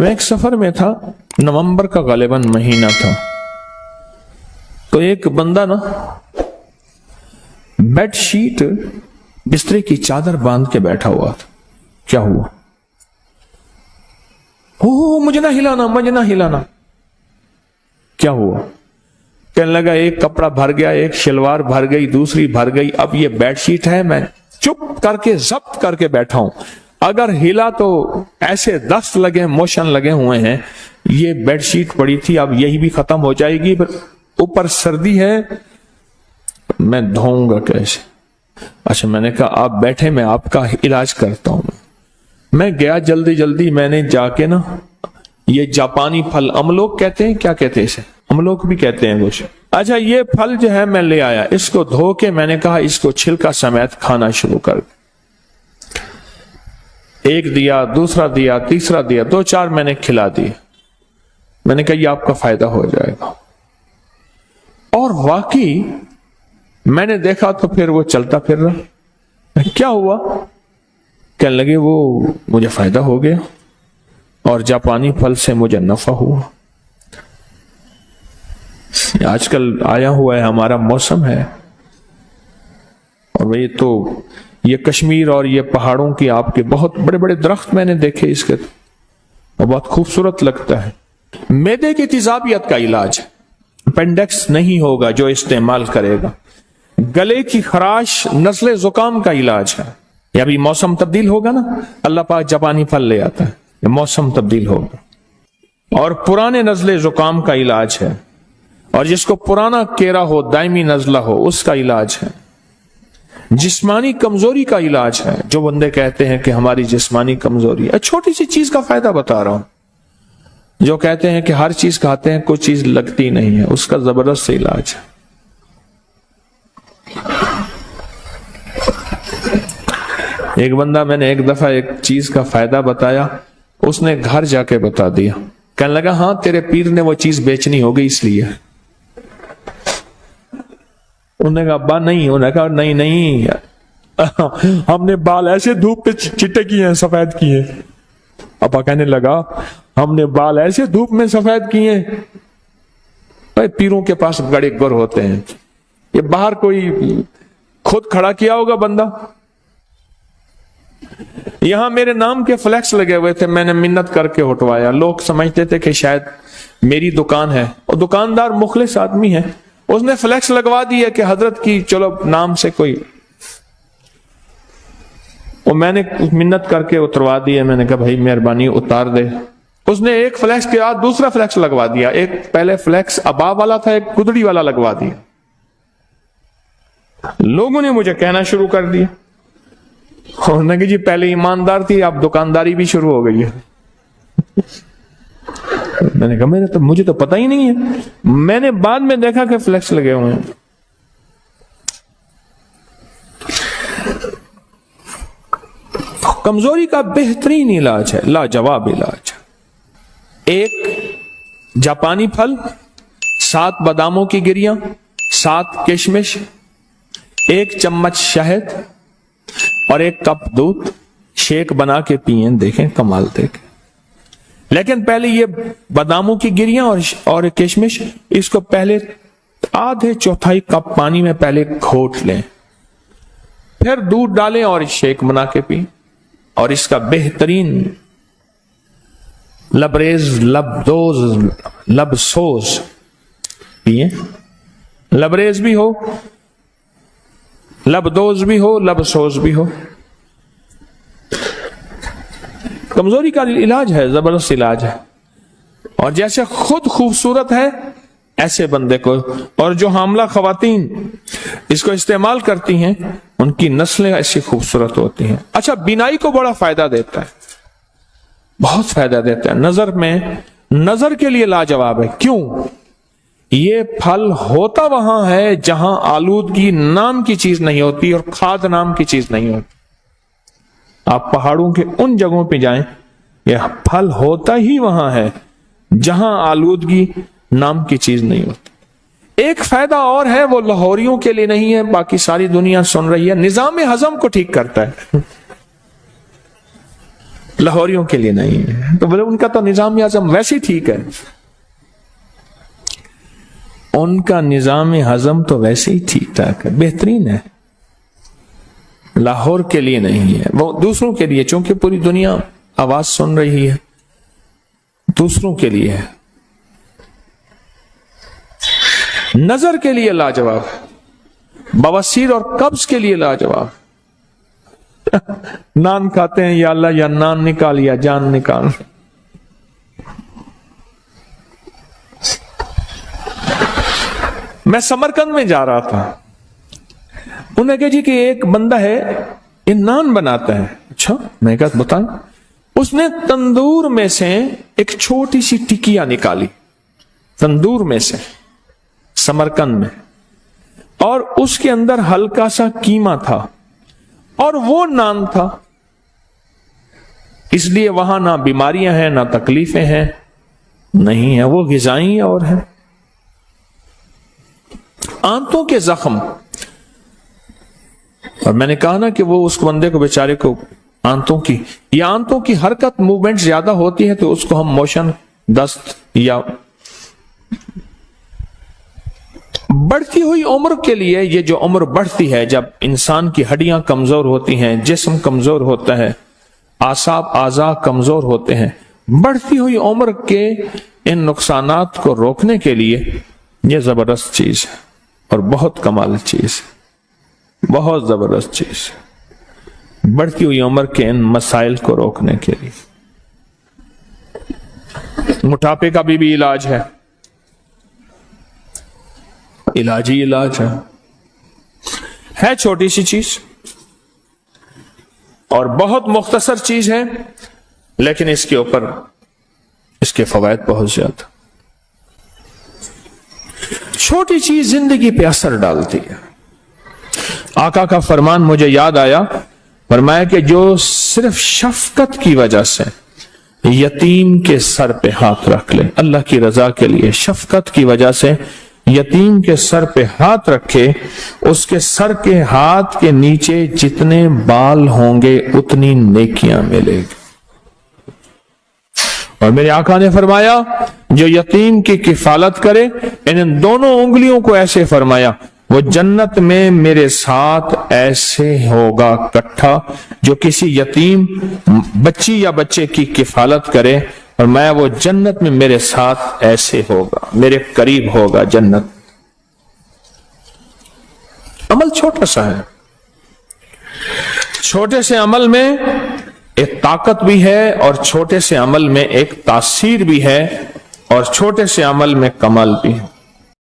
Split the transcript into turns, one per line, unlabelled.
میں ایک سفر میں تھا، نومبر کا غالباً مہینہ تھا، تو ایک بندہ نا بیڈ شیٹ بسترے کی چادر باندھ کے بیٹھا ہوا تھا۔ کیا ہوا؟ مجھے نہ ہلانا، مجھے نہ ہلانا۔ کیا ہوا؟ کہنے لگا ایک کپڑا بھر گیا، ایک شلوار بھر گئی، دوسری بھر گئی، اب یہ بیڈ شیٹ ہے، میں چپ کر کے ضبط کر کے بیٹھا ہوں، اگر ہلا تو ایسے دست لگے، موشن لگے ہوئے ہیں، یہ بیڈ شیٹ پڑی تھی، اب یہی بھی ختم ہو جائے گی، اوپر سردی ہے، میں دھوؤں گا کیسے؟ اچھا، میں نے کہا آپ بیٹھے، میں آپ کا علاج کرتا ہوں۔ میں گیا جلدی جلدی، میں نے جا کے نا یہ جاپانی پھل املوک کہتے ہیں، کیا کہتے ہیں اسے؟ املوک بھی کہتے ہیں کچھ۔ اچھا، یہ پھل جو ہے میں لے آیا، اس کو دھو کے میں نے کہا اس کو چھلکا سمیت کھانا شروع کر۔ ایک دیا، دوسرا دیا، تیسرا دیا، 2-4 میں نے کھلا دی۔ میں نے کہا یہ آپ کا فائدہ ہو جائے گا، اور واقعی میں نے دیکھا تو پھر وہ چلتا پھر رہا۔ کیا ہوا؟ کہنے لگے وہ مجھے فائدہ ہو گیا اور جاپانی پھل سے مجھے نفع ہوا۔ آج کل آیا ہوا ہے، ہمارا موسم ہے، اور یہ تو یہ کشمیر اور یہ پہاڑوں کی آپ کے بہت بڑے بڑے درخت میں نے دیکھے اس کے، اور بہت خوبصورت لگتا ہے۔ معدے کی تیزابیت کا علاج، اپینڈکس نہیں ہوگا جو استعمال کرے گا۔ گلے کی خراش، نزلے زکام کا علاج ہے۔ یہ ابھی موسم تبدیل ہوگا نا، اللہ پاک جاپانی پھل لے آتا ہے، یہ موسم تبدیل ہوگا، اور پرانے نزلے زکام کا علاج ہے، اور جس کو پرانا کیرا ہو، دائمی نزلہ ہو، اس کا علاج ہے۔ جسمانی کمزوری کا علاج ہے، جو بندے کہتے ہیں کہ ہماری جسمانی کمزوری ہے، چھوٹی سی چیز کا فائدہ بتا رہا ہوں، جو کہتے ہیں کہ ہر چیز کھاتے ہیں کوئی چیز لگتی نہیں ہے، اس کا زبردست علاج ہے۔ ایک بندہ، میں نے ایک دفعہ ایک چیز کا فائدہ بتایا، اس نے گھر جا کے بتا دیا، کہنے لگا ہاں تیرے پیر نے وہ چیز بیچنی ہوگی اس لیے۔ انہوں نے کہا ابا نہیں، انہوں نے کہا نہیں ہم نے بال ایسے دھوپ پہ چٹے کیے ہیں، سفید کیے۔ ابا کہنے لگا ہم نے بال ایسے دھوپ میں سفید کیے ہیں، پیروں کے پاس بڑے گر ہوتے ہیں، یہ باہر کوئی خود کھڑا کیا ہوگا بندہ۔ یہاں میرے نام کے فلیکس لگے ہوئے تھے، میں نے منت کر کے ہٹوایا، لوگ سمجھتے تھے کہ شاید میری دکان ہے، اور دکاندار مخلص آدمی ہے، اس نے فلیکس لگوا دیا کہ حضرت کی چلو نام سے کوئی، اور میں نے منت کر کے اتروا دیا۔ میں نے کہا بھائی مہربانی اتار دے۔ اس نے ایک فلیکس کے بعد دوسرا فلیکس لگوا دیا، ایک پہلے فلیکس ابا والا تھا، ایک گدڑی والا لگوا دیا۔ لوگوں نے مجھے کہنا شروع کر دیا، انہوں نے کہا جی پہلے ایماندار تھی، اب دکانداری بھی شروع ہو گئی ہے۔ میں نے کہا مجھے تو پتہ ہی نہیں ہے، میں نے بعد میں دیکھا کہ فلیکس لگے ہوئے ہیں۔ کمزوری کا بہترین علاج ہے، لاجواب علاج ہے۔ ایک جاپانی پھل، 7 باداموں کی گریاں، 7 کشمش، 1 چمچ شہد اور 1 کپ دودھ، شیک بنا کے پئیں، دیکھیں کمال دیکھیں۔ لیکن پہلے یہ باداموں کی گریاں اور کشمش، اس کو پہلے آدھے چوتھائی کپ پانی میں پہلے گھوٹ لیں، پھر دودھ ڈالیں اور شیک بنا کے پئیں، اور اس کا بہترین لبریز، لب سوز پئیں، لبریز بھی ہو، لبدوز بھی ہو، لب سوز بھی ہو۔ کمزوری کا علاج ہے، زبردست علاج ہے، اور جیسے خود خوبصورت ہے ایسے بندے کو، اور جو حاملہ خواتین اس کو استعمال کرتی ہیں ان کی نسلیں ایسی خوبصورت ہوتی ہیں۔ اچھا، بینائی کو بڑا فائدہ دیتا ہے، بہت فائدہ دیتا ہے، نظر میں، نظر کے لیے لاجواب ہے۔ کیوں؟ یہ پھل ہوتا وہاں ہے جہاں آلودگی نام کی چیز نہیں ہوتی اور کھاد نام کی چیز نہیں ہوتی۔ آپ پہاڑوں کے ان جگہوں پہ جائیں، یہ پھل ہوتا ہی وہاں ہے جہاں آلودگی نام کی چیز نہیں ہوتی۔ ایک فائدہ اور ہے، وہ لاہوریوں کے لیے نہیں ہے، باقی ساری دنیا سن رہی ہے، نظام ہضم کو ٹھیک کرتا ہے۔ لاہوریوں کے لیے نہیں ہے. تو بولے ان کا تو نظام ہضم ویسے ہی ٹھیک ہے. ان کا نظام ہضم تو ویسے ہی ٹھیک ٹھاک ہے, بہترین ہے. لاہور کے لیے نہیں ہے, وہ دوسروں کے لیے, چونکہ پوری دنیا آواز سن رہی ہے, دوسروں کے لیے ہے. نظر کے لیے لاجواب, بواسیر اور قبض کے لیے لاجواب. نان کھاتے ہیں, یا اللہ یا نان نکال یا جان نکال. میں سمرقند میں جا رہا تھا, انہوں نے کہا جی کہ ایک بندہ ہے یہ نان بناتا ہے. اچھا, میں کہا بتائیں. اس نے تندور میں سے ایک چھوٹی سی ٹکیا نکالی, تندور میں سے, سمرقند میں, اور اس کے اندر ہلکا سا قیمہ تھا اور وہ نان تھا. اس لیے وہاں نہ بیماریاں ہیں نہ تکلیفیں ہیں, نہیں ہیں, وہ غذائی اور ہیں. آنتوں کے زخم, اور میں نے کہا نا کہ وہ اس بندے کو بیچارے کو آنتوں کی حرکت موومنٹ زیادہ ہوتی ہے تو اس کو ہم موشن دست, یا بڑھتی ہوئی عمر کے لیے, یہ جو عمر بڑھتی ہے جب انسان کی ہڈیاں کمزور ہوتی ہیں, جسم کمزور ہوتا ہے, اعضاء کمزور ہوتے ہیں, بڑھتی ہوئی عمر کے ان نقصانات کو روکنے کے لیے یہ زبردست چیز ہے اور بہت کمال چیز ہے, بہت زبردست چیز ہے. بڑھتی ہوئی عمر کے ان مسائل کو روکنے کے لیے. موٹاپے کا بھی علاج ہے, علاج ہی علاج ہے چھوٹی سی چیز اور بہت مختصر چیز ہے, لیکن اس کے اوپر اس کے فوائد بہت زیادہ. چھوٹی چیز زندگی پہ اثر ڈالتی ہے. آقا کا فرمان مجھے یاد آیا, فرمایا کہ جو صرف شفقت کی وجہ سے یتیم کے سر پہ ہاتھ رکھ لے, اللہ کی رضا کے لیے شفقت کی وجہ سے یتیم کے سر پہ ہاتھ رکھے, اس کے سر کے ہاتھ کے نیچے جتنے بال ہوں گے اتنی نیکیاں ملے گی. اور میرے آقا نے فرمایا جو یتیم کی کفالت کرے, ان دونوں انگلیوں کو ایسے فرمایا, وہ جنت میں میرے ساتھ ایسے ہوگا کٹھا, جو کسی یتیم بچی یا بچے کی کفالت کرے, اور میں وہ جنت میں میرے ساتھ ایسے ہوگا, میرے قریب ہوگا جنت. عمل چھوٹا سا ہے, چھوٹے سے عمل میں ایک طاقت بھی ہے اور چھوٹے سے عمل میں ایک تاثیر بھی ہے اور چھوٹے سے عمل میں کمال بھی ہے.